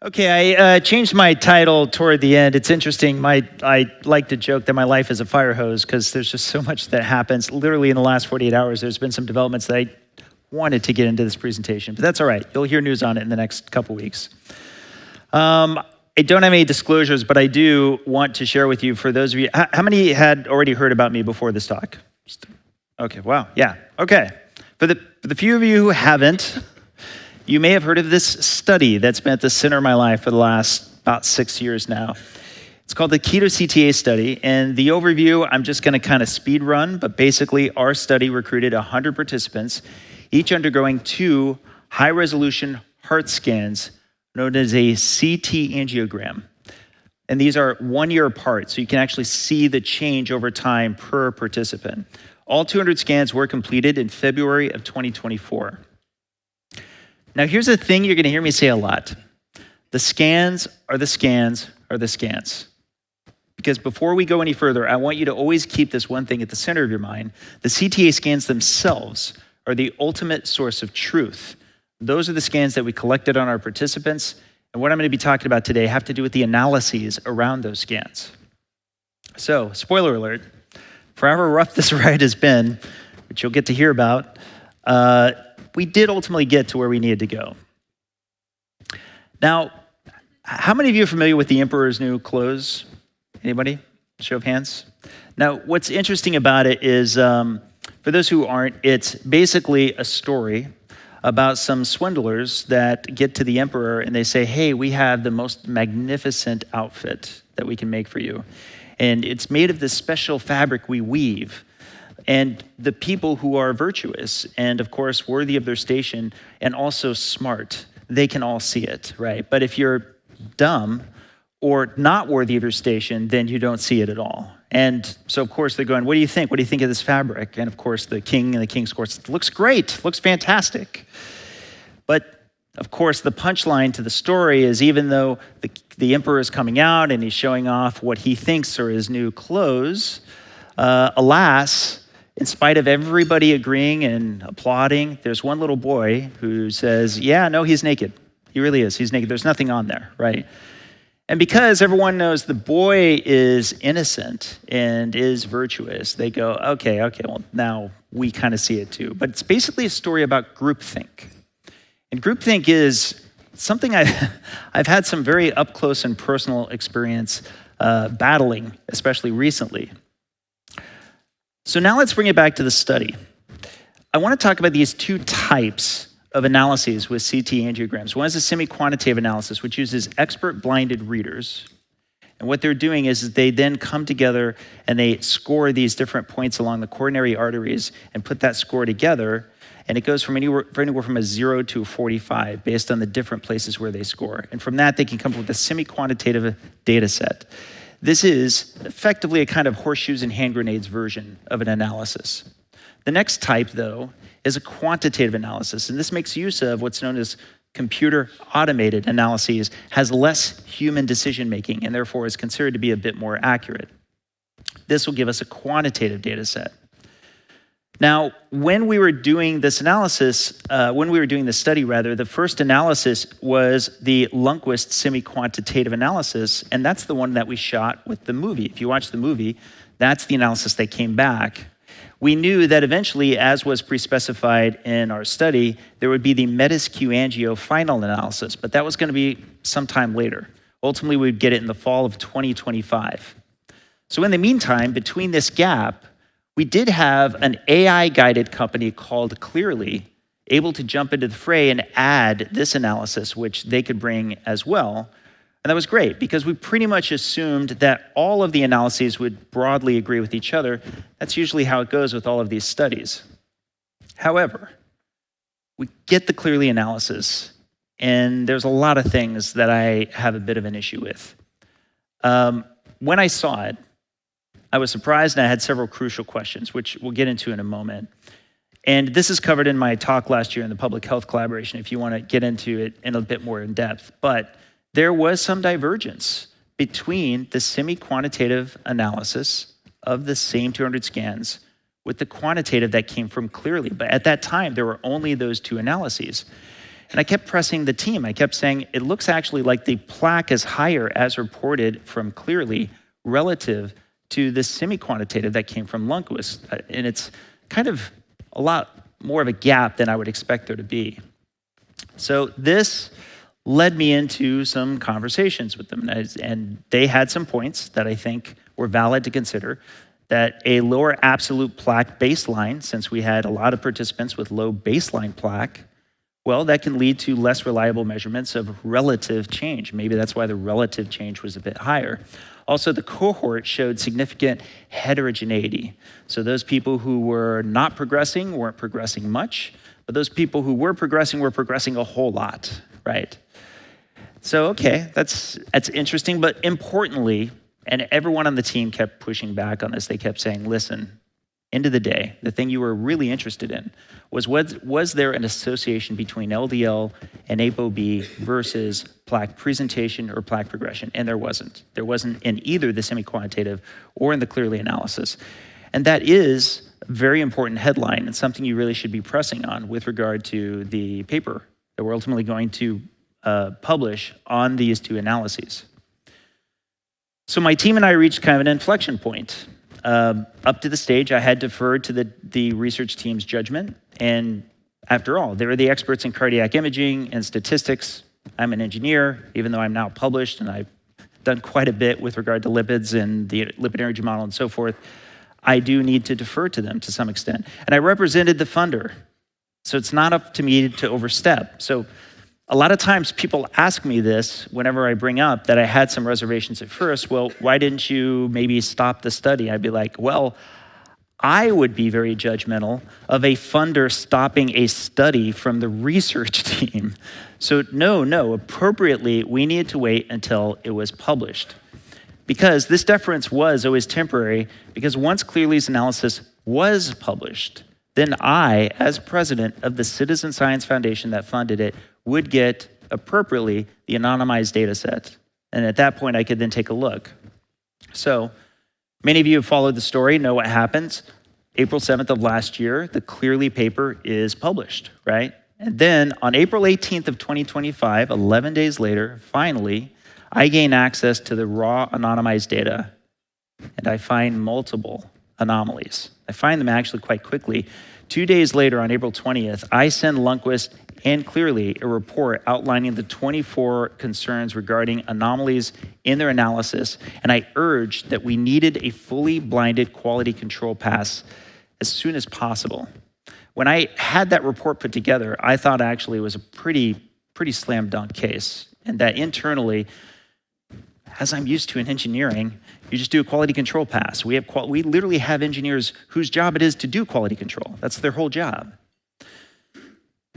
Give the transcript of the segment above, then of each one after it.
Okay, I changed my title toward the end. It's interesting. I like to joke that my life is a fire hose because there's just so much that happens. Literally in the last 48 hours, there's been some developments that I wanted to get into this presentation, but that's all right. You'll hear news on it in the next couple weeks. I don't have any disclosures, but I do want to share with you, for those of you, how many had already heard about me before this talk? Okay, wow, yeah, okay. For the few of you who haven't, you may have heard of this study that's been at the center of my life for the last about 6 years now. It's called the KetoCa study, and the overview, I'm just gonna kind of speed run, but basically our study recruited 100 participants, each undergoing 2 high-resolution heart scans known as a CT angiogram. And these are 1 year apart, so you can actually see the change over time per participant. All 200 scans were completed in February of 2024. Now, here's the thing you're going to hear me say a lot. The scans are the scans are the scans. Because before we go any further, I want you to always keep this one thing at the center of your mind. The CTA scans themselves are the ultimate source of truth. Those are the scans that we collected on our participants. And what I'm going to be talking about today have to do with the analyses around those scans. So, spoiler alert, for however rough this ride has been, which you'll get to hear about, we did ultimately get to where we needed to go. Now, how many of you are familiar with the Emperor's New Clothes? Anybody? Show of hands. Now, what's interesting about it is, for those who aren't, it's basically a story about some swindlers that get to the emperor and they say, hey, we have the most magnificent outfit that we can make for you. And it's made of this special fabric we weave. And the people who are virtuous and, of course, worthy of their station and also smart, they can all see it, right? But if you're dumb or not worthy of your station, then you don't see it at all. And so, of course, they're going, what do you think? What do you think of this fabric? And, of course, the king and the king's court, it looks great, looks fantastic. But, of course, the punchline to the story is even though the emperor is coming out and he's showing off what he thinks are his new clothes, alas, in spite of everybody agreeing and applauding, there's one little boy who says, yeah, no, he's naked. He really is. He's naked. There's nothing on there, right? And because everyone knows the boy is innocent and is virtuous, they go, okay, well, now we kind of see it too. But it's basically a story about groupthink. And groupthink is something I've had some very up close and personal experience battling, especially recently. So now let's bring it back to the study. I want to talk about these 2 types of analyses with CT angiograms. One is a semi-quantitative analysis, which uses expert blinded readers. And what they're doing is they then come together and they score these different points along the coronary arteries and put that score together. And it goes from anywhere from a 0 to a 45 based on the different places where they score. And from that, they can come up with a semi-quantitative data set. This is effectively a kind of horseshoes and hand grenades version of an analysis. The next type, though, is a quantitative analysis, and this makes use of what's known as computer automated analyses, has less human decision making, and therefore is considered to be a bit more accurate. This will give us a quantitative data set. Now, when we were doing this analysis, the first analysis was the Lundquist semi-quantitative analysis, and that's the one that we shot with the movie. If you watch the movie, that's the analysis that came back. We knew that eventually, as was pre-specified in our study, there would be the METIS-Q angio final analysis, but that was going to be sometime later. Ultimately, we'd get it in the fall of 2025. So in the meantime, between this gap, we did have an AI-guided company called Cleerly able to jump into the fray and add this analysis, which they could bring as well. And that was great because we pretty much assumed that all of the analyses would broadly agree with each other. That's usually how it goes with all of these studies. However, we get the Cleerly analysis, and there's a lot of things that I have a bit of an issue with. When I saw it, I was surprised, and I had several crucial questions, which we'll get into in a moment. And this is covered in my talk last year in the public health collaboration, if you want to get into it in a bit more in depth. But there was some divergence between the semi-quantitative analysis of the same 200 scans with the quantitative that came from Cleerly. But at that time, there were only those 2 analyses. And I kept pressing the team. I kept saying, it looks actually like the plaque is higher as reported from Cleerly relative to the semi-quantitative that came from Lundquist. And it's kind of a lot more of a gap than I would expect there to be. So this led me into some conversations with them. And they had some points that I think were valid to consider, that a lower absolute plaque baseline, since we had a lot of participants with low baseline plaque, well, that can lead to less reliable measurements of relative change. Maybe that's why the relative change was a bit higher. Also, the cohort showed significant heterogeneity. So those people who were not progressing weren't progressing much, but those people who were progressing a whole lot, right? So, okay, that's interesting, but importantly, and everyone on the team kept pushing back on this, they kept saying, listen, end of the day, the thing you were really interested in was there an association between LDL and ApoB versus plaque presentation or plaque progression? And there wasn't. There wasn't in either the semi-quantitative or in the Cleerly analysis. And that is a very important headline and something you really should be pressing on with regard to the paper that we're ultimately going to publish on these two analyses. So my team and I reached kind of an inflection point. Up to the stage, I had deferred to the research team's judgment. And after all, they were the experts in cardiac imaging and statistics. I'm an engineer, even though I'm now published and I've done quite a bit with regard to lipids and the lipid energy model and so forth. I do need to defer to them to some extent. And I represented the funder. So it's not up to me to overstep. So a lot of times people ask me this whenever I bring up that I had some reservations at first. Well, why didn't you maybe stop the study? I'd be like, well, I would be very judgmental of a funder stopping a study from the research team. So no, appropriately, we needed to wait until it was published. Because this deference was always temporary, because once Cleerly's analysis was published, then I, as president of the Citizen Science Foundation that funded it, would get appropriately the anonymized data set. And at that point, I could then take a look. So many of you have followed the story, know what happens. April 7th of last year, the Cleerly paper is published, right? And then on April 18th of 2025, 11 days later, finally, I gain access to the raw anonymized data, and I find multiple anomalies. I find them actually quite quickly. 2 days later, on April 20th, I send Lundquist and Cleerly a report outlining the 24 concerns regarding anomalies in their analysis, and I urged that we needed a fully blinded quality control pass as soon as possible. When I had that report put together, I thought actually it was a pretty slam dunk case, and that internally, as I'm used to in engineering, you just do a quality control pass. We literally have engineers whose job it is to do quality control. That's their whole job.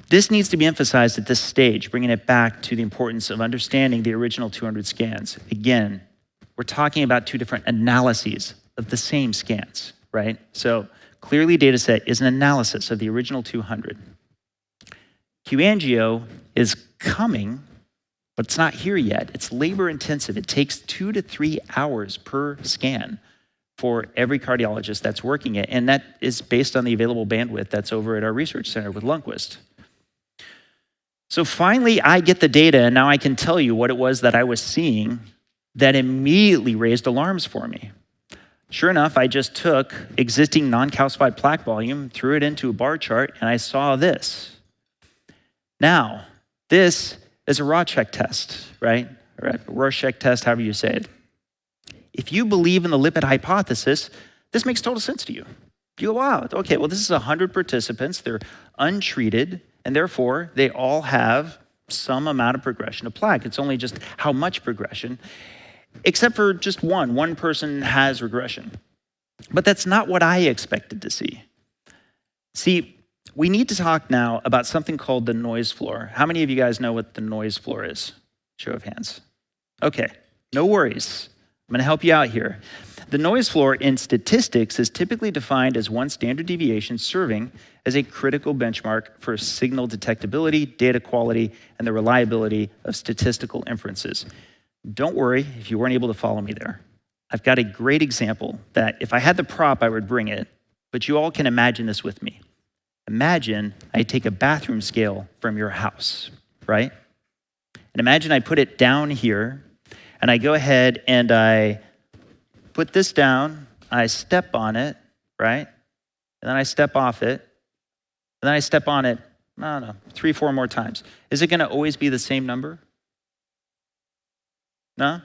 This needs to be emphasized at this stage, bringing it back to the importance of understanding the original 200 scans. Again, we're talking about two different analyses of the same scans, right? So Cleerly dataset is an analysis of the original 200. QAngio is coming, but it's not here yet. It's labor intensive. It takes 2 to 3 hours per scan for every cardiologist that's working it. And that is based on the available bandwidth that's over at our research center with Lundquist. So finally, I get the data, and now I can tell you what it was that I was seeing that immediately raised alarms for me. Sure enough, I just took existing non-calcified plaque volume, threw it into a bar chart, and I saw this. Now, this is a Rorschach test, right? Or a Rorschach test, however you say it. If you believe in the lipid hypothesis, this makes total sense to you. You go, wow, okay, well, this is 100 participants. They're untreated, and therefore, they all have some amount of progression of plaque. It's only just how much progression, except for just one. One person has regression. But that's not what I expected to see. See, we need to talk now about something called the noise floor. How many of you guys know what the noise floor is? Show of hands. Okay, no worries. I'm going to help you out here. The noise floor in statistics is typically defined as one standard deviation serving as a critical benchmark for signal detectability, data quality, and the reliability of statistical inferences. Don't worry if you weren't able to follow me there. I've got a great example that if I had the prop, I would bring it, but you all can imagine this with me. Imagine I take a bathroom scale from your house, right? And imagine I put it down here, and I go ahead and I put this down, I step on it, right? And then I step off it, and then I step on it, I don't know, 3, 4 more times. Is it gonna always be the same number? No?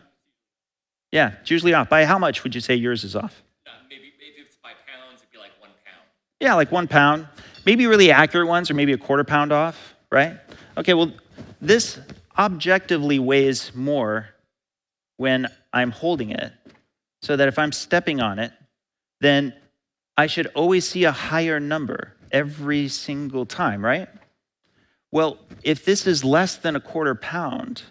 Yeah, it's usually off. By how much would you say yours is off? Maybe if it's by pounds, it'd be like 1 pound. Yeah, like 1 pound. Maybe really accurate ones are maybe a 1/4 pound off, right? Okay, well, this objectively weighs more when I'm holding it, so that if I'm stepping on it, then I should always see a higher number every single time, right? Well, if this is less than a 1/4 pound,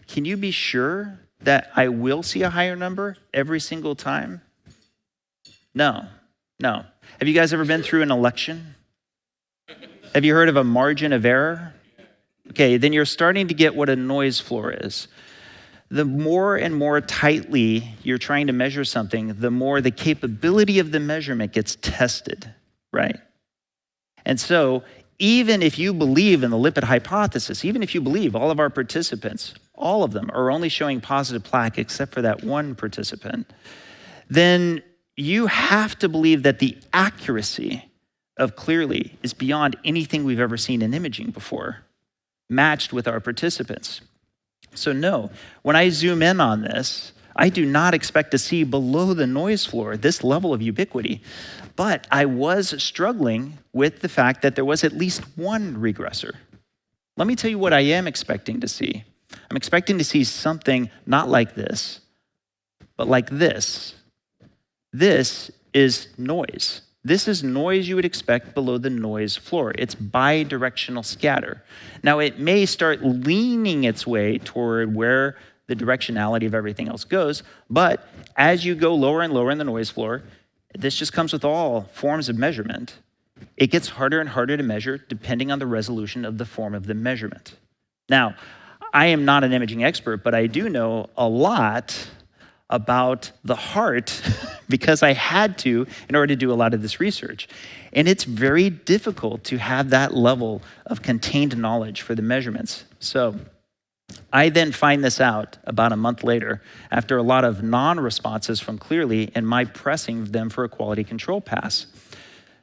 can you be sure that I will see a higher number every single time? No. Have you guys ever been through an election? Have you heard of a margin of error? Okay, then you're starting to get what a noise floor is. The more and more tightly you're trying to measure something, the more the capability of the measurement gets tested, right? And so even if you believe in the lipid hypothesis, even if you believe all of our participants, all of them are only showing positive plaque except for that one participant, then you have to believe that the accuracy of Cleerly is beyond anything we've ever seen in imaging before, matched with our participants. So no, when I zoom in on this, I do not expect to see below the noise floor this level of ubiquity. But I was struggling with the fact that there was at least one regressor. Let me tell you what I am expecting to see. I'm expecting to see something not like this, but like this. This is noise. This is noise you would expect below the noise floor. It's bidirectional scatter. Now, it may start leaning its way toward where the directionality of everything else goes, but as you go lower and lower in the noise floor, this just comes with all forms of measurement. It gets harder and harder to measure depending on the resolution of the form of the measurement. Now, I am not an imaging expert, but I do know a lot about the heart because I had to in order to do a lot of this research. And it's very difficult to have that level of contained knowledge for the measurements. So I then find this out about a month later after a lot of non-responses from Cleerly and my pressing them for a quality control pass.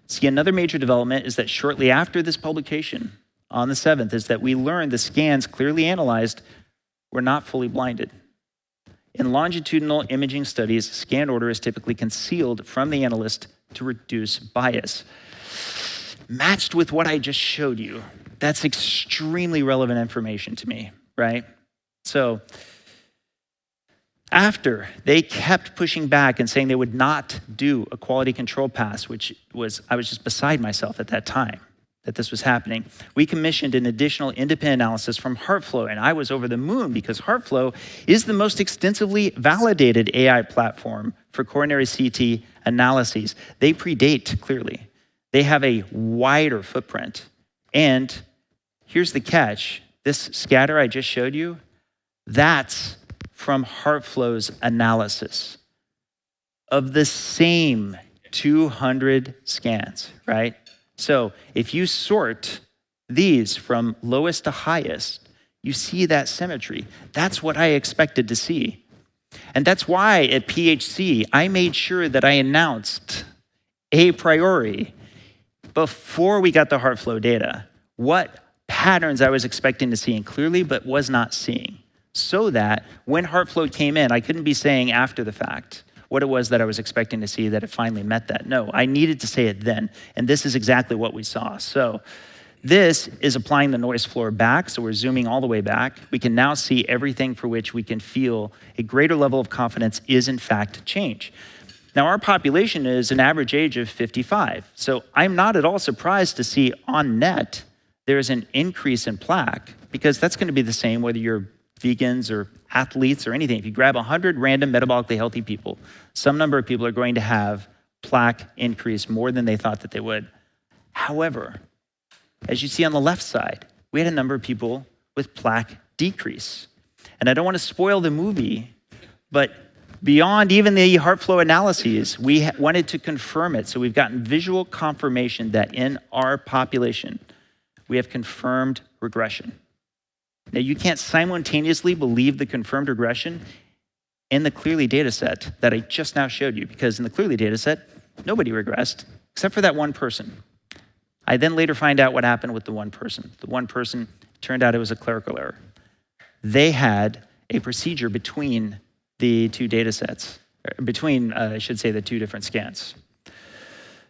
See, another major development is that shortly after this publication on the 7th is that we learned the scans Cleerly analyzed were not fully blinded. In longitudinal imaging studies, scan order is typically concealed from the analyst to reduce bias. Matched with what I just showed you, that's extremely relevant information to me, right? So after they kept pushing back and saying they would not do a quality control pass, I was just beside myself at that time that this was happening, we commissioned an additional independent analysis from HeartFlow, and I was over the moon because HeartFlow is the most extensively validated AI platform for coronary CT analyses. They predate Cleerly. They have a wider footprint. And here's the catch. This scatter I just showed you, that's from HeartFlow's analysis of the same 200 scans, right? So if you sort these from lowest to highest, you see that symmetry. That's what I expected to see. And that's why at PHC, I made sure that I announced a priori before we got the HeartFlow data, what patterns I was expecting to see in Cleerly but was not seeing. So that when HeartFlow came in, I couldn't be saying after the fact what it was that I was expecting to see that it finally met that. No, I needed to say it then. And this is exactly what we saw. So this is applying the noise floor back. So we're zooming all the way back. We can now see everything for which we can feel a greater level of confidence is in fact change. Now our population is an average age of 55. So I'm not at all surprised to see on net, there's an increase in plaque because that's going to be the same whether you're vegans or athletes or anything. If you grab 100 random metabolically healthy people, some number of people are going to have plaque increase more than they thought that they would. However, as you see on the left side, we had a number of people with plaque decrease. And I don't want to spoil the movie, but beyond even the HeartFlow analyses, we wanted to confirm it. So we've gotten visual confirmation that in our population, we have confirmed regression. Now, you can't simultaneously believe the confirmed regression in the Cleerly data set that I just now showed you, because in the Cleerly data set, nobody regressed except for that one person. I then later find out what happened with the one person. The one person, turned out it was a clerical error. They had a procedure between the two data sets, between, I should say, the two different scans.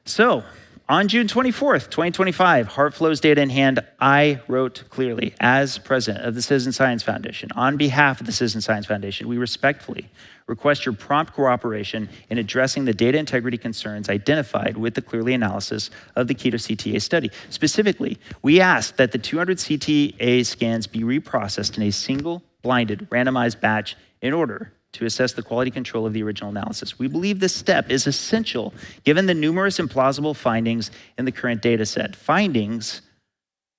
So, on June 24th, 2025, HeartFlow's data in hand, I wrote Cleerly, as president of the Citizen Science Foundation, on behalf of the Citizen Science Foundation, we respectfully request your prompt cooperation in addressing the data integrity concerns identified with the Cleerly analysis of the KetoCTA study. Specifically, we ask that the 200 CTA scans be reprocessed in a single, blinded, randomized batch in order to assess the quality control of the original analysis. We believe this step is essential given the numerous implausible findings in the current data set, findings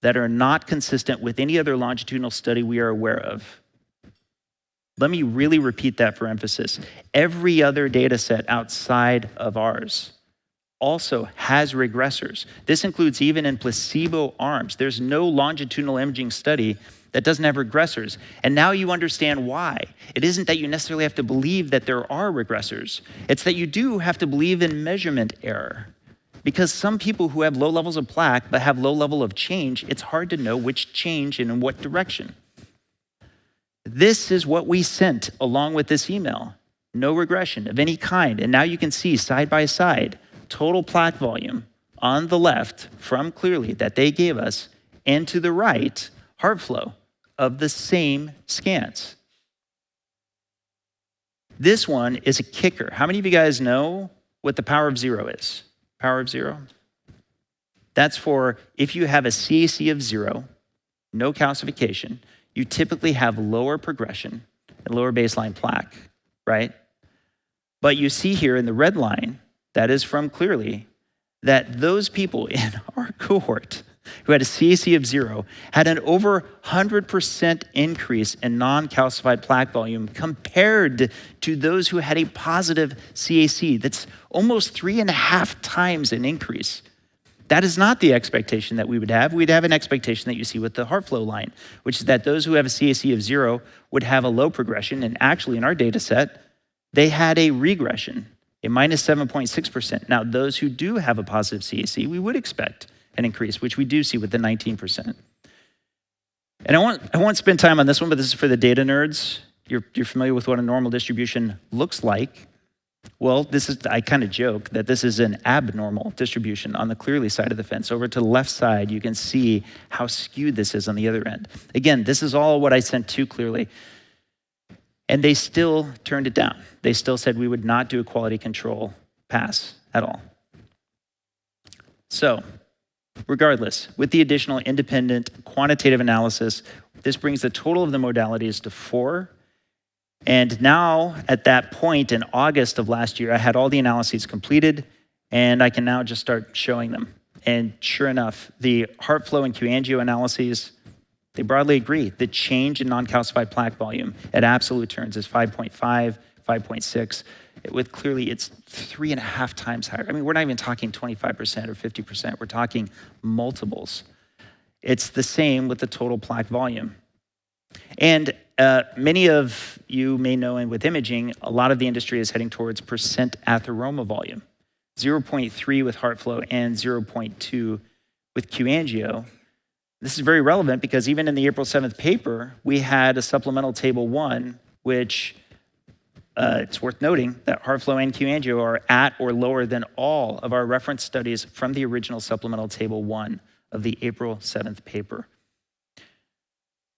that are not consistent with any other longitudinal study we are aware of. Let me really repeat that for emphasis. Every other data set outside of ours also has regressors. This includes even in placebo arms. There's no longitudinal imaging study that doesn't have regressors. And now you understand why. It isn't that you necessarily have to believe that there are regressors. It's that you do have to believe in measurement error. Because some people who have low levels of plaque but have low level of change, it's hard to know which change and in what direction. This is what we sent along with this email. No regression of any kind. And now you can see side by side, total plaque volume on the left from Cleerly that they gave us, and to the right, HeartFlow of the same scans. This one is a kicker. How many of you guys know what the power of zero is? Power of zero? That's for if you have a CAC of 0, no calcification, you typically have lower progression and lower baseline plaque, right? But you see here in the red line, that is from Cleerly, that those people in our cohort who had a CAC of 0 had an over 100% increase in non-calcified plaque volume compared to those who had a positive CAC. That's almost 3.5 times an increase. That is not the expectation that we would have. We'd have an expectation that you see with the HeartFlow line, which is that those who have a CAC of 0 would have a low progression. And actually in our data set, they had a regression, a minus 7.6%. Now, those who do have a positive CAC, we would expect an increase, which we do see with the 19%. And I won't spend time on this one, but this is for the data nerds. You're familiar with what a normal distribution looks like. Well, I kind of joke that this is an abnormal distribution on the Cleerly side of the fence. Over to the left side, you can see how skewed this is on the other end. Again, this is all what I sent to Cleerly. And they still turned it down. They still said we would not do a quality control pass at all. So, regardless, with the additional independent quantitative analysis, this brings the total of the modalities to 4. And now, at that point in August of last year, I had all the analyses completed, and I can now just start showing them. And sure enough, the HeartFlow and QAngio analyses, they broadly agree. The change in non-calcified plaque volume at absolute turns is 5.5, 5.6. With Cleerly, it's 3.5 times higher. I mean, we're not even talking 25% or 50%. We're talking multiples. It's the same with the total plaque volume. And many of you may know, and with imaging, a lot of the industry is heading towards percent atheroma volume, 0.3 with HeartFlow and 0.2 with QAngio. This is very relevant because even in the April 7th paper, we had a supplemental table 1, which it's worth noting that HeartFlow and QAngio are at or lower than all of our reference studies from the original supplemental table 1 of the April 7th paper.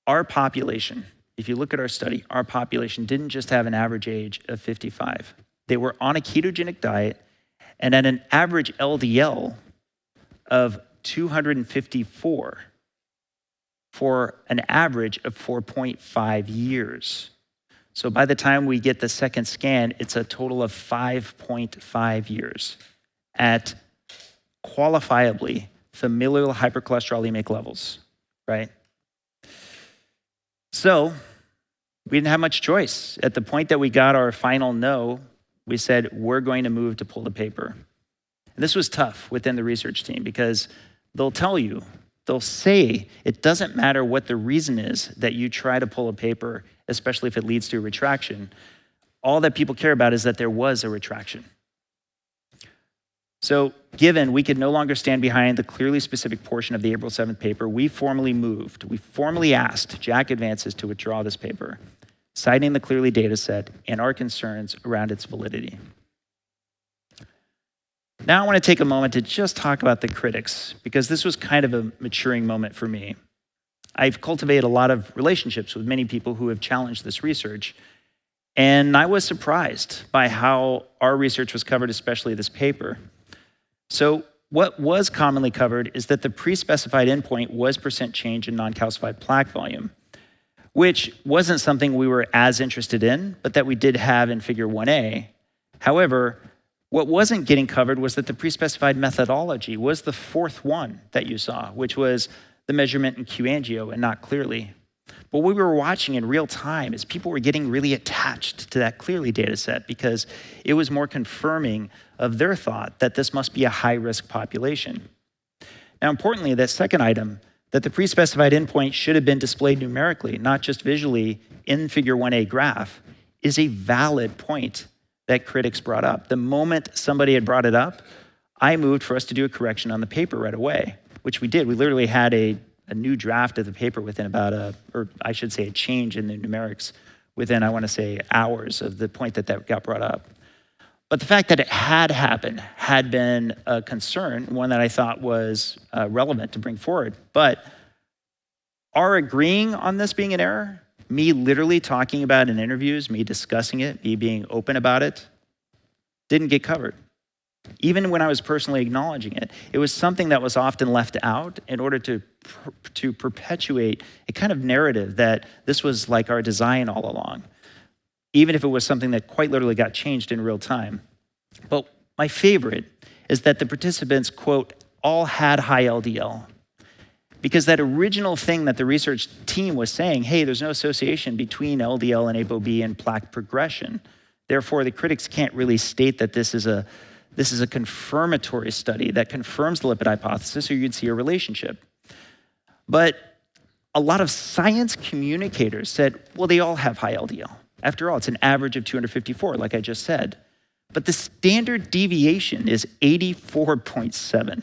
Our population, if you look at our study, our population didn't just have an average age of 55. They were on a ketogenic diet and at an average LDL of 254 for an average of 4.5 years. So by the time we get the second scan, it's a total of 5.5 years at qualifiably familial hypercholesterolemic levels, right? So we didn't have much choice. At the point that we got our final no, we said, we're going to move to pull the paper. And this was tough within the research team because they'll tell you They'll say it doesn't matter what the reason is that you try to pull a paper, especially if it leads to a retraction. All that people care about is that there was a retraction. So given we could no longer stand behind the clearly specific portion of the April 7th paper, we formally asked Jack Advances to withdraw this paper, citing the Cleerly data set and our concerns around its validity. Now I want to take a moment to just talk about the critics, because this was kind of a maturing moment for me. I've cultivated a lot of relationships with many people who have challenged this research, and I was surprised by how our research was covered, especially this paper. So what was commonly covered is that the pre-specified endpoint was % change in non-calcified plaque volume, which wasn't something we were as interested in, but that we did have in figure 1A. However, what wasn't getting covered was that the pre-specified methodology was the fourth one that you saw, which was the measurement in Q-angio and not Cleerly. What we were watching in real time is people were getting really attached to that Cleerly data set because it was more confirming of their thought that this must be a high-risk population. Now, importantly, that second item, that the pre-specified endpoint should have been displayed numerically, not just visually in figure 1A graph, is a valid point that critics brought up. The moment somebody had brought it up, I moved for us to do a correction on the paper right away, which we did. We literally had a new draft of the paper within about a change in the numerics within, I want to say, hours of the point that got brought up. But the fact that it had happened had been a concern, one that I thought was relevant to bring forward. But our agreeing on this being an error, me literally talking about it in interviews, me discussing it, me being open about it, didn't get covered. Even when I was personally acknowledging it, it was something that was often left out in order to perpetuate a kind of narrative that this was like our design all along, even if it was something that quite literally got changed in real time. But my favorite is that the participants, quote, all had high LDL. Because that original thing that the research team was saying, hey, there's no association between LDL and ApoB and plaque progression. Therefore, the critics can't really state that this is a confirmatory study that confirms the lipid hypothesis, or you'd see a relationship. But a lot of science communicators said, well, they all have high LDL. After all, it's an average of 254, like I just said. But the standard deviation is 84.7,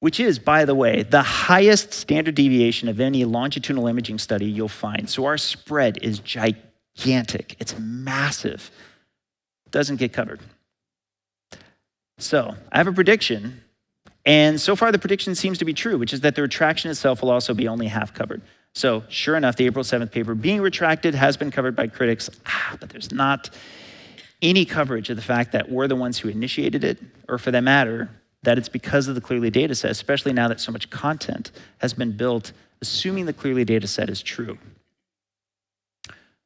which is, by the way, the highest standard deviation of any longitudinal imaging study you'll find. So our spread is gigantic. It's massive. Doesn't get covered. So I have a prediction, and so far the prediction seems to be true, which is that the retraction itself will also be only half covered. So sure enough, the April 7th paper being retracted has been covered by critics, but there's not any coverage of the fact that we're the ones who initiated it, or for that matter, that it's because of the Cleerly data set, especially now that so much content has been built, assuming the Cleerly data set is true.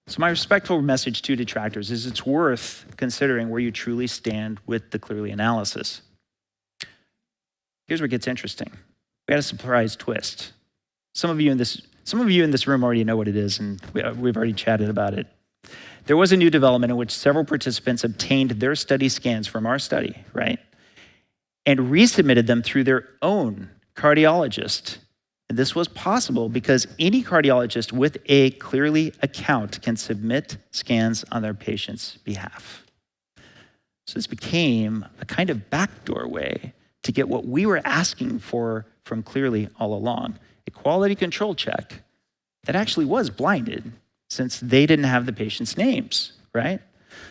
So my respectful message to detractors is it's worth considering where you truly stand with the Cleerly analysis. Here's where it gets interesting. We had a surprise twist. Some of you in this room already know what it is, and we've already chatted about it. There was a new development in which several participants obtained their study scans from our study, right? And resubmitted them through their own cardiologist. And this was possible because any cardiologist with a Cleerly account can submit scans on their patient's behalf. So this became a kind of backdoor way to get what we were asking for from Cleerly all along, a quality control check that actually was blinded since they didn't have the patient's names, right?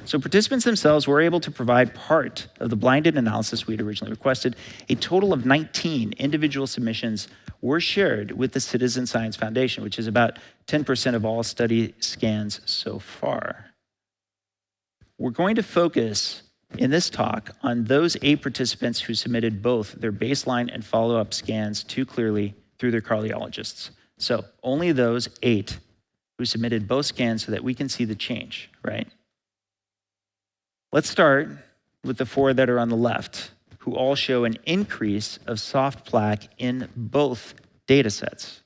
So participants themselves were able to provide part of the blinded analysis we'd originally requested. A total of 19 individual submissions were shared with the Citizen Science Foundation, which is about 10% of all study scans so far. We're going to focus in this talk on those 8 participants who submitted both their baseline and follow-up scans to Cleerly through their cardiologists. So only those 8 who submitted both scans so that we can see the change, right? Let's start with the 4 that are on the left, who all show an increase of soft plaque in both data sets.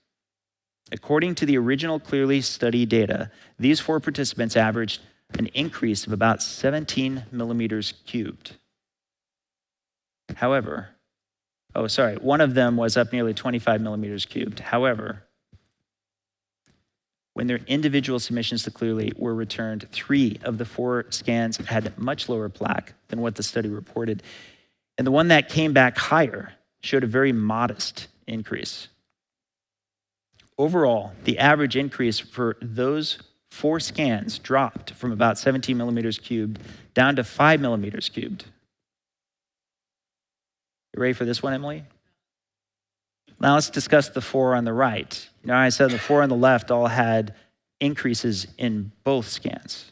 According to the original Cleerly study data, these 4 participants averaged an increase of about 17 millimeters cubed. However, one of them was up nearly 25 millimeters cubed. However, when their individual submissions to Cleerly were returned, 3 of the 4 scans had much lower plaque than what the study reported. And the one that came back higher showed a very modest increase. Overall, the average increase for those 4 scans dropped from about 17 millimeters cubed down to 5 millimeters cubed. You ready for this one, Emily? Now let's discuss the 4 on the right. I said the 4 on the left all had increases in both scans.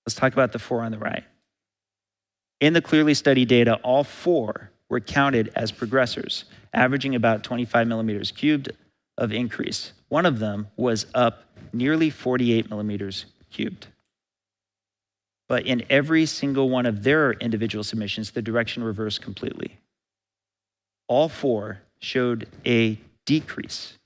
Let's talk about the 4 on the right. In the Cleerly study data, all 4 were counted as progressors, averaging about 25 millimeters cubed of increase. One of them was up nearly 48 millimeters cubed. But in every single one of their individual submissions, the direction reversed completely. All 4 showed a decrease.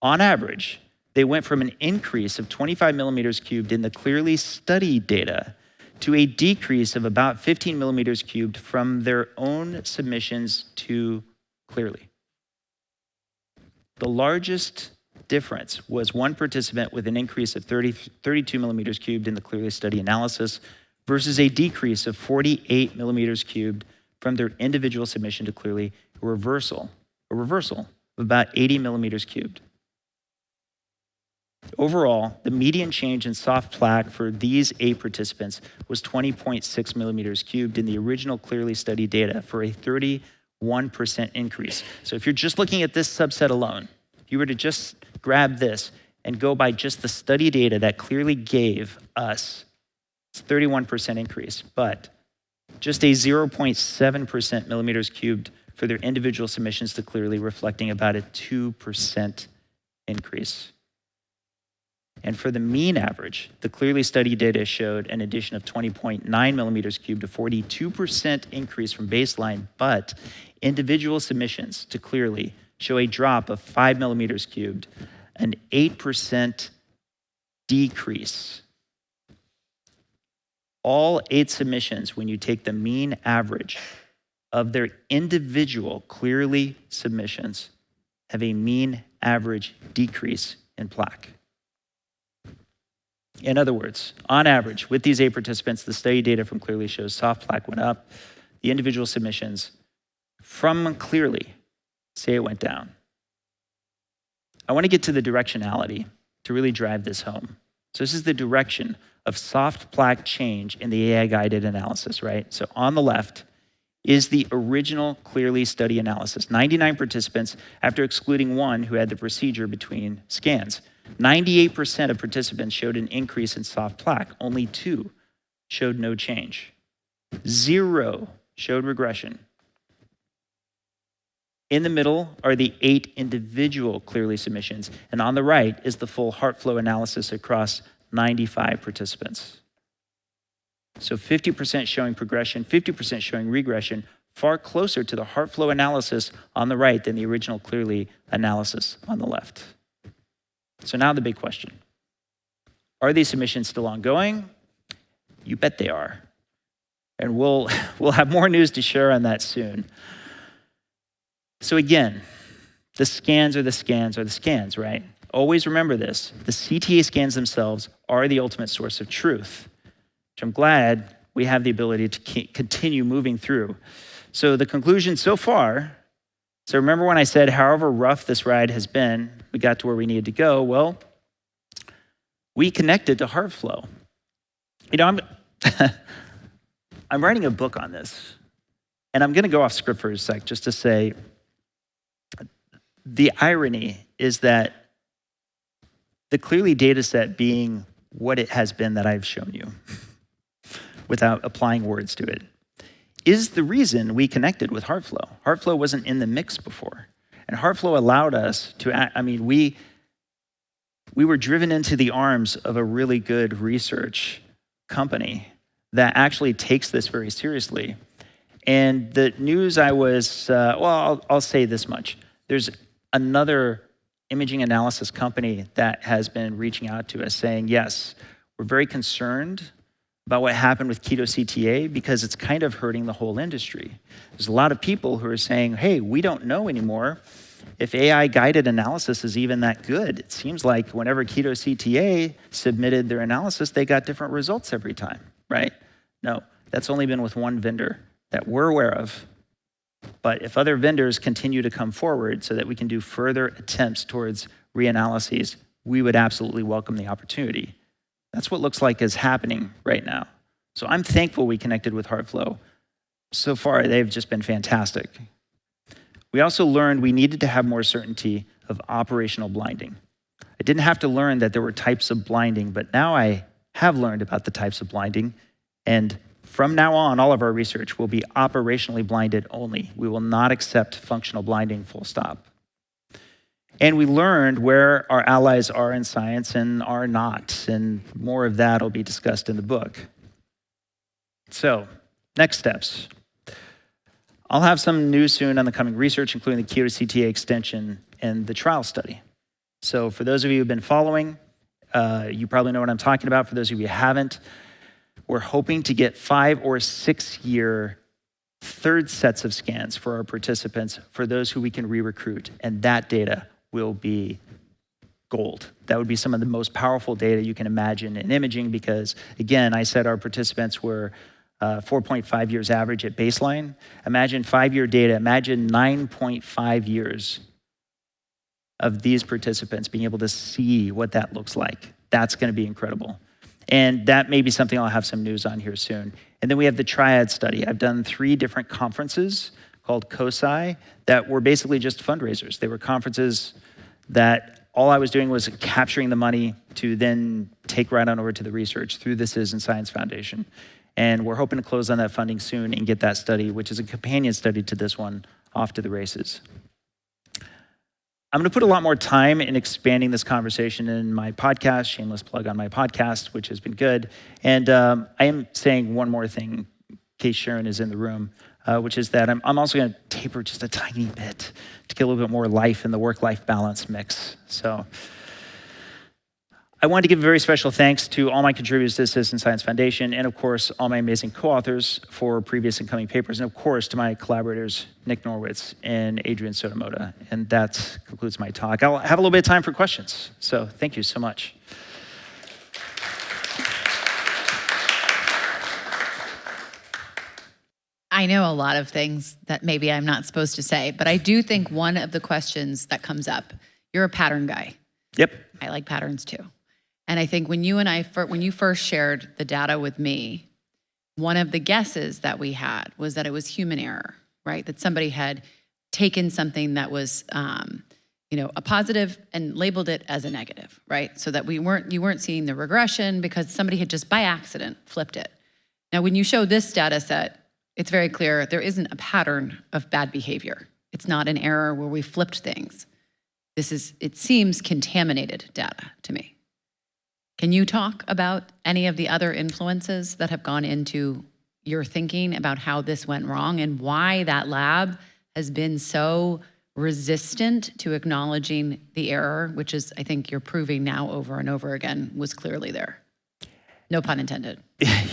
On average, they went from an increase of 25 millimeters cubed in the Cleerly study data to a decrease of about 15 millimeters cubed from their own submissions to Cleerly. The largest difference was one participant with an increase of 32 millimeters cubed in the Cleerly study analysis versus a decrease of 48 millimeters cubed from their individual submission to Cleerly, a reversal of about 80 millimeters cubed. Overall, the median change in soft plaque for these 8 participants was 20.6 millimeters cubed in the original Cleerly study data for a 31% increase. So if you're just looking at this subset alone, if you were to just grab this and go by just the study data that Cleerly gave us, it's a 31% increase, but just a 0.7% millimeters cubed for their individual submissions to Cleerly, reflecting about a 2% increase. And for the mean average, the Cleerly study data showed an addition of 20.9 millimeters cubed, a 42% increase from baseline, but individual submissions to Cleerly show a drop of 5 millimeters cubed, an 8% decrease. All 8 submissions, when you take the mean average of their individual Cleerly submissions, have a mean average decrease in plaque. In other words, on average, with these 8 participants, the study data from Cleerly shows soft plaque went up. The individual submissions from Cleerly say it went down. I want to get to the directionality to really drive this home. So this is the direction of soft plaque change in the AI-guided analysis, right? So on the left is the original Cleerly study analysis. 99 participants after excluding 1 who had the procedure between scans. 98% of participants showed an increase in soft plaque. Only 2 showed no change. 0 showed regression. In the middle are the 8 individual Cleerly submissions, and on the right is the full heart flow analysis across 95 participants. So 50% showing progression, 50% showing regression, far closer to the heart flow analysis on the right than the original Cleerly analysis on the left. So now the big question. Are these submissions still ongoing? You bet they are. And we'll have more news to share on that soon. So again, the scans are the scans, right? Always remember this. The CTA scans themselves are the ultimate source of truth, which I'm glad we have the ability to continue moving through. So the conclusion so far, so remember when I said however rough this ride has been, we got to where we needed to go? Well, we connected to heart flow. I'm writing a book on this, and I'm going to go off script for a sec just to say the irony is that the Cleerly data set being what it has been that I've shown you without applying words to it is the reason we connected with heart flow. Heart flow wasn't in the mix before. And heart flow allowed us to, we were driven into the arms of a really good research company that actually takes this very seriously. And the news I'll say this much. There's another imaging analysis company that has been reaching out to us saying, yes, we're very concerned about what happened with keto-CTA because it's kind of hurting the whole industry. There's a lot of people who are saying, hey, we don't know anymore if AI-guided analysis is even that good. It seems like whenever keto-CTA submitted their analysis, they got different results every time, right? No, that's only been with one vendor that we're aware of. But if other vendors continue to come forward so that we can do further attempts towards reanalyses, we would absolutely welcome the opportunity. That's what looks like is happening right now. So I'm thankful we connected with HeartFlow. So far, they've just been fantastic. We also learned we needed to have more certainty of operational blinding. I didn't have to learn that there were types of blinding, but now I have learned about the types of blinding. And from now on, all of our research will be operationally blinded only. We will not accept functional blinding, full stop. And we learned where our allies are in science and are not, and more of that will be discussed in the book. So, next steps. I'll have some news soon on the coming research, including the KetoCTA extension and the trial study. So for those of you who've been following, you probably know what I'm talking about. For those of you who haven't, we're hoping to get 5 or 6 year third sets of scans for our participants for those who we can re-recruit, and that data will be gold. That would be some of the most powerful data you can imagine in imaging because, again, I said our participants were 4.5 years average at baseline. Imagine 5-year data. Imagine 9.5 years of these participants being able to see what that looks like. That's going to be incredible. And that may be something I'll have some news on here soon. And then we have the triad study. I've done 3 different conferences called COSI that were basically just fundraisers. They were conferences that all I was doing was capturing the money to then take right on over to the research through the Citizen Science Foundation. And we're hoping to close on that funding soon and get that study, which is a companion study to this one, off to the races. I'm gonna put a lot more time in expanding this conversation in my podcast, shameless plug on my podcast, which has been good. And I am saying one more thing, in case Sharon is in the room, which is that I'm also gonna taper just a tiny bit to get a little bit more life in the work-life balance mix. So I wanted to give a very special thanks to all my contributors to the Citizen Science Foundation, and of course, all my amazing co-authors for previous and coming papers, and of course, to my collaborators, Nick Norwitz and Adrian Sotomoda. And that concludes my talk. I'll have a little bit of time for questions, so thank you so much. I know a lot of things that maybe I'm not supposed to say, but I do think one of the questions that comes up, you're a pattern guy. Yep. I like patterns too. And I think when you first shared the data with me, one of the guesses that we had was that it was human error, right? That somebody had taken something that was, a positive and labeled it as a negative, right? So that you weren't seeing the regression because somebody had just by accident flipped it. Now, when you show this data set, it's very clear there isn't a pattern of bad behavior. It's not an error where we flipped things. It seems contaminated data to me. Can you talk about any of the other influences that have gone into your thinking about how this went wrong and why that lab has been so resistant to acknowledging the error, which is, I think you're proving now over and over again, was clearly there? No pun intended.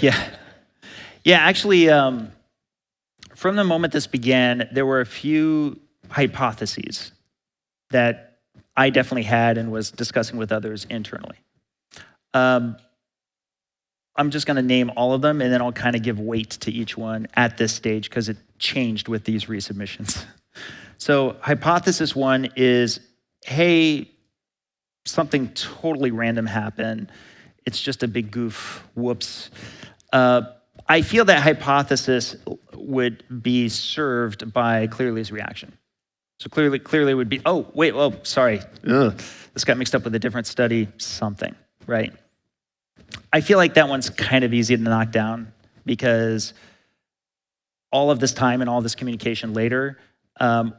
Yeah, actually, from the moment this began, there were a few hypotheses that I definitely had and was discussing with others internally. I'm just going to name all of them, and then I'll kind of give weight to each one at this stage because it changed with these resubmissions. So hypothesis 1 is, hey, something totally random happened. It's just a big goof. Whoops. I feel that hypothesis would be served by Cleerly's reaction. So Cleerly would be, oh, wait, well, sorry. This got mixed up with a different study, something, right? I feel like that one's kind of easy to knock down because all of this time and all this communication later, the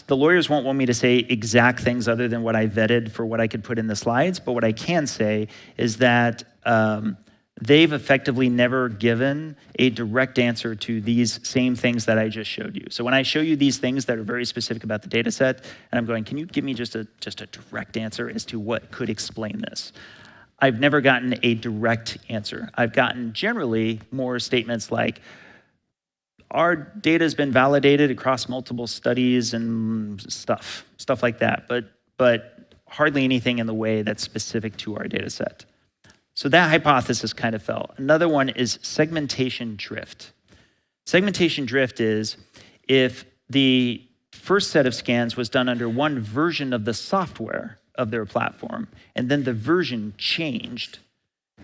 lawyers won't want me to say exact things other than what I vetted for what I could put in the slides, but what I can say is that they've effectively never given a direct answer to these same things that I just showed you. So when I show you these things that are very specific about the data set, and I'm going, can you give me just a direct answer as to what could explain this? I've never gotten a direct answer. I've gotten generally more statements like, our data has been validated across multiple studies and stuff like that, but hardly anything in the way that's specific to our data set. So that hypothesis kind of fell. Another one is segmentation drift. Segmentation drift is if the first set of scans was done under one version of the software of their platform, and then the version changed,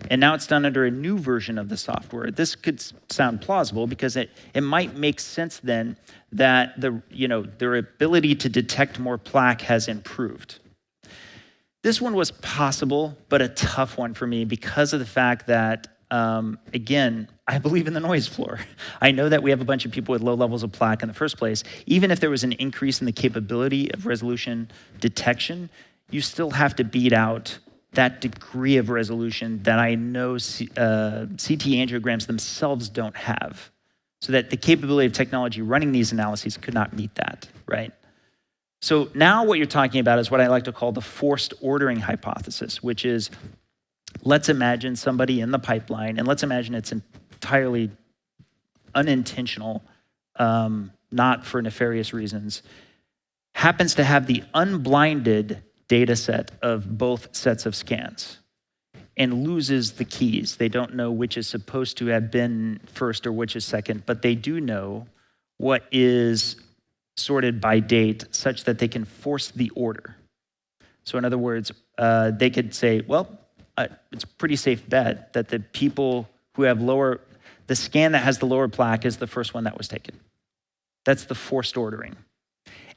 and now it's done under a new version of the software. This could sound plausible because it might make sense then that their ability to detect more plaque has improved. This one was possible, but a tough one for me because of the fact that, again, I believe in the noise floor. I know that we have a bunch of people with low levels of plaque in the first place. Even if there was an increase in the capability of resolution detection, you still have to beat out that degree of resolution that I know CT angiograms themselves don't have. So that the capability of technology running these analyses could not meet that, right? So now what you're talking about is what I like to call the forced ordering hypothesis, which is, let's imagine somebody in the pipeline, and let's imagine it's entirely unintentional, not for nefarious reasons, happens to have the unblinded data set of both sets of scans and loses the keys. They don't know which is supposed to have been first or which is second, but they do know what is sorted by date such that they can force the order. So in other words, they could say, well, it's a pretty safe bet that the people who have the scan that has the lower plaque is the first one that was taken. That's the forced ordering.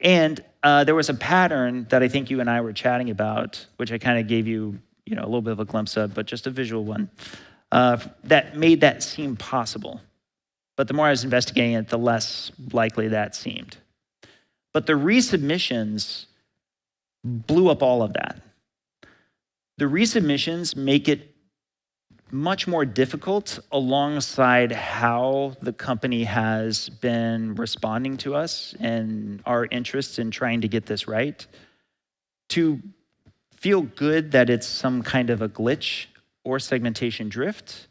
And there was a pattern that I think you and I were chatting about, which I kind of gave you, a little bit of a glimpse of, but just a visual one, that made that seem possible. But the more I was investigating it, the less likely that seemed. But the resubmissions blew up all of that. The resubmissions make it much more difficult alongside how the company has been responding to us and our interests in trying to get this right, to feel good that it's some kind of a glitch or segmentation drift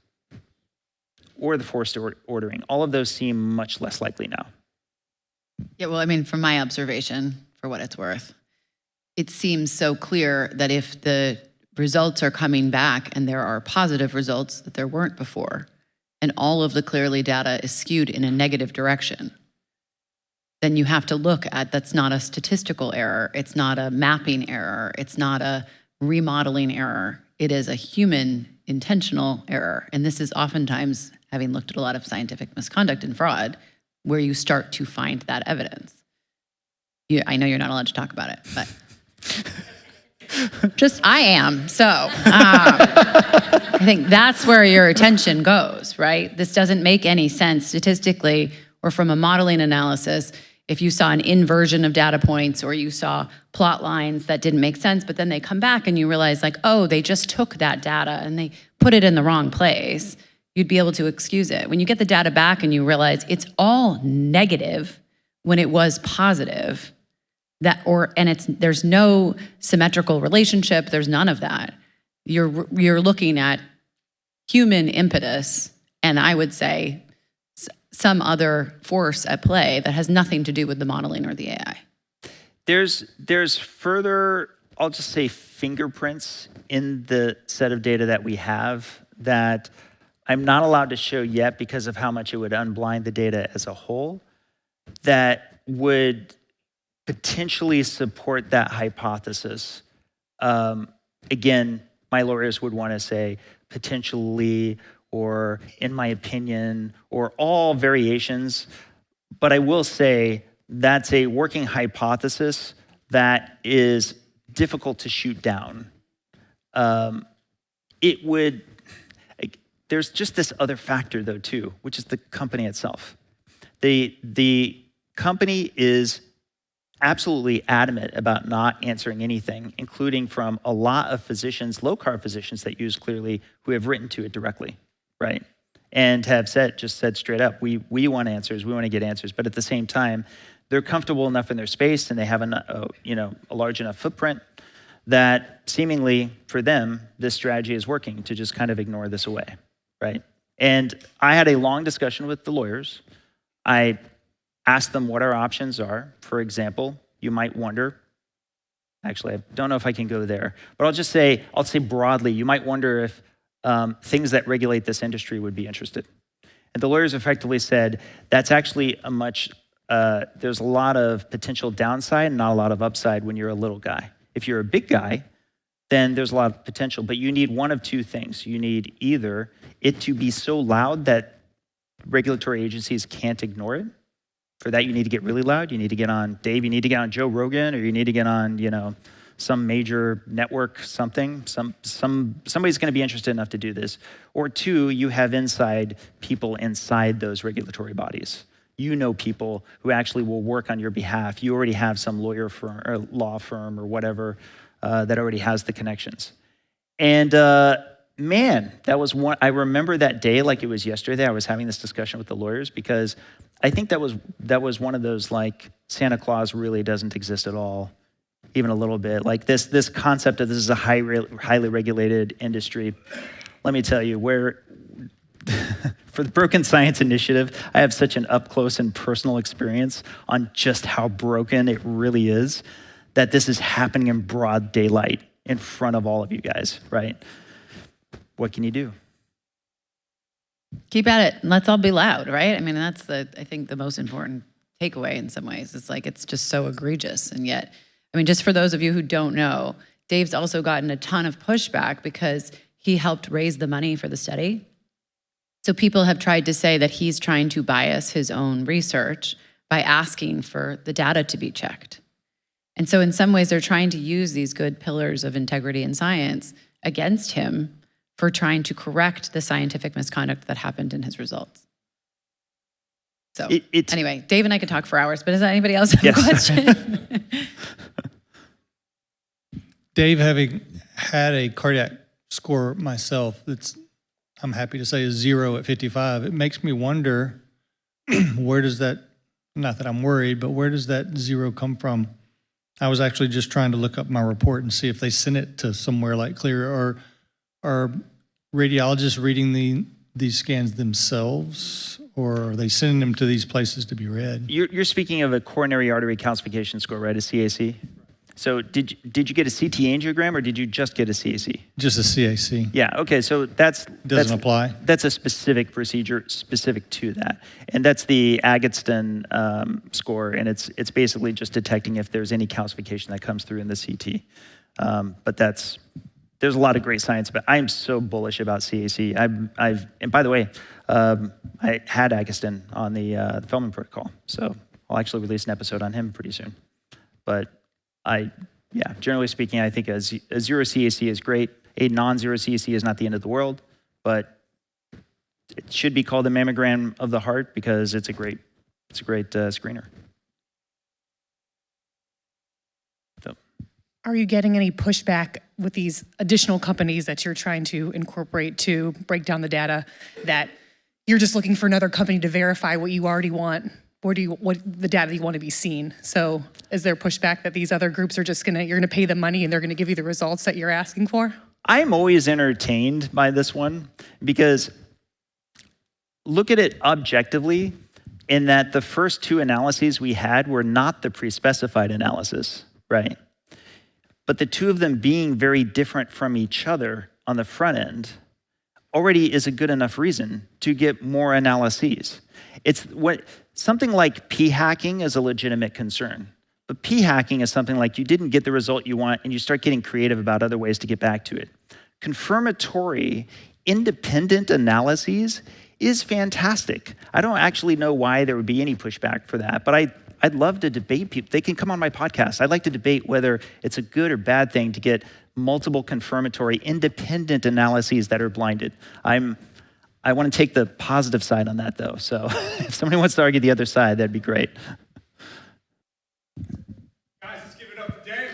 or the forced ordering. All of those seem much less likely now. Yeah, well, I mean, from my observation, for what it's worth, it seems so clear that if the results are coming back and there are positive results that there weren't before, and all of the Cleerly data is skewed in a negative direction, then you have to look at, that's not a statistical error, it's not a mapping error, it's not a remodeling error, it is a human intentional error. And this is oftentimes, having looked at a lot of scientific misconduct and fraud, where you start to find that evidence. I know you're not allowed to talk about it, but I am. So I think that's where your attention goes, right? This doesn't make any sense statistically or from a modeling analysis if you saw an inversion of data points or you saw plot lines that didn't make sense, but then they come back and you realize like, oh, they just took that data and they put it in the wrong place. You'd be able to excuse it. When you get the data back and you realize it's all negative when it was positive, there's no symmetrical relationship, there's none of that. You're looking at human impetus, and I would say some other force at play that has nothing to do with the modeling or the AI. There's further, I'll just say, fingerprints in the set of data that we have that I'm not allowed to show yet because of how much it would unblind the data as a whole, that would potentially support that hypothesis. Again, my lawyers would want to say potentially, or in my opinion, or all variations. But I will say that's a working hypothesis that is difficult to shoot down. There's just this other factor though too, which is the company itself. The company is absolutely adamant about not answering anything, including from a lot of physicians, low-carb physicians that use Cleerly, who have written to it directly, right? And have said straight up, we want answers, we want to get answers. But at the same time, they're comfortable enough in their space and they have a large enough footprint that seemingly for them, this strategy is working to just kind of ignore this away, right? And I had a long discussion with the lawyers. I asked them what our options are. For example, you might wonder, actually, I don't know if I can go there, but I'll say broadly, you might wonder if things that regulate this industry would be interested. And the lawyers effectively said, that's actually there's a lot of potential downside and not a lot of upside when you're a little guy. If you're a big guy, then there's a lot of potential, but you need one of two things. You need either it to be so loud that regulatory agencies can't ignore it. For that, you need to get really loud. You need to get on, Dave, you need to get on Joe Rogan, or you need to get on, some major network, something. Somebody's going to be interested enough to do this. Or two, you have people inside those regulatory bodies. You know people who actually will work on your behalf. You already have some lawyer firm or law firm or whatever that already has the connections. And man, that was one. I remember that day like it was yesterday. I was having this discussion with the lawyers because I think that was one of those like Santa Claus really doesn't exist at all, even a little bit. Like this concept of this is a highly regulated industry. Let me tell you, where for the Broken Science Initiative, I have such an up close and personal experience on just how broken it really is, that this is happening in broad daylight in front of all of you guys, right? What can you do? Keep at it, and let's all be loud, right? I mean, that's I think the most important takeaway in some ways. It's like, it's just so egregious. And yet, I mean, just for those of you who don't know, Dave's also gotten a ton of pushback because he helped raise the money for the study. So people have tried to say that he's trying to bias his own research by asking for the data to be checked. And so in some ways, they're trying to use these good pillars of integrity in science against him for trying to correct the scientific misconduct that happened in his results. So anyway, Dave and I could talk for hours, but does anybody else have a question? Dave, having had a cardiac score myself, I'm happy to say is 0 at 55. It makes me wonder, where does that, not that I'm worried, but where does that 0 come from? I was actually just trying to look up my report and see if they sent it to somewhere like Cleerly, or are radiologists reading these scans themselves, or are they sending them to these places to be read? You're speaking of a coronary artery calcification score, right? A CAC? So did you get a CT angiogram, or did you just get a CAC? Just a CAC. Yeah, okay, so Doesn't apply? That's a specific procedure specific to that. And that's the Agatston score, and it's basically just detecting if there's any calcification that comes through in the CT. But there's a lot of great science, but I'm so bullish about CAC. And by the way, I had Agatston on the Feldman protocol, so I'll actually release an episode on him pretty soon. But generally speaking, I think a 0 CAC is great. A non-zero CAC is not the end of the world, but it should be called a mammogram of the heart because it's a great screener. So. Are you getting any pushback with these additional companies that you're trying to incorporate to break down the data, that you're just looking for another company to verify what you already want? What the data you want to be seen? So is there pushback that these other groups are just you're gonna pay them money and they're gonna give you the results that you're asking for? I'm always entertained by this one because look at it objectively, in that the first two analyses we had were not the pre-specified analysis, right? But the two of them being very different from each other on the front end already is a good enough reason to get more analyses. Something like p-hacking is a legitimate concern, but p-hacking is something like you didn't get the result you want and you start getting creative about other ways to get back to it. Confirmatory, independent analyses is fantastic. I don't actually know why there would be any pushback for that, but I'd love to debate people. They can come on my podcast. I'd like to debate whether it's a good or bad thing to get multiple confirmatory, independent analyses that are blinded. I want to take the positive side on that, though. So if somebody wants to argue the other side, that'd be great. Guys, let's give it up for Dave.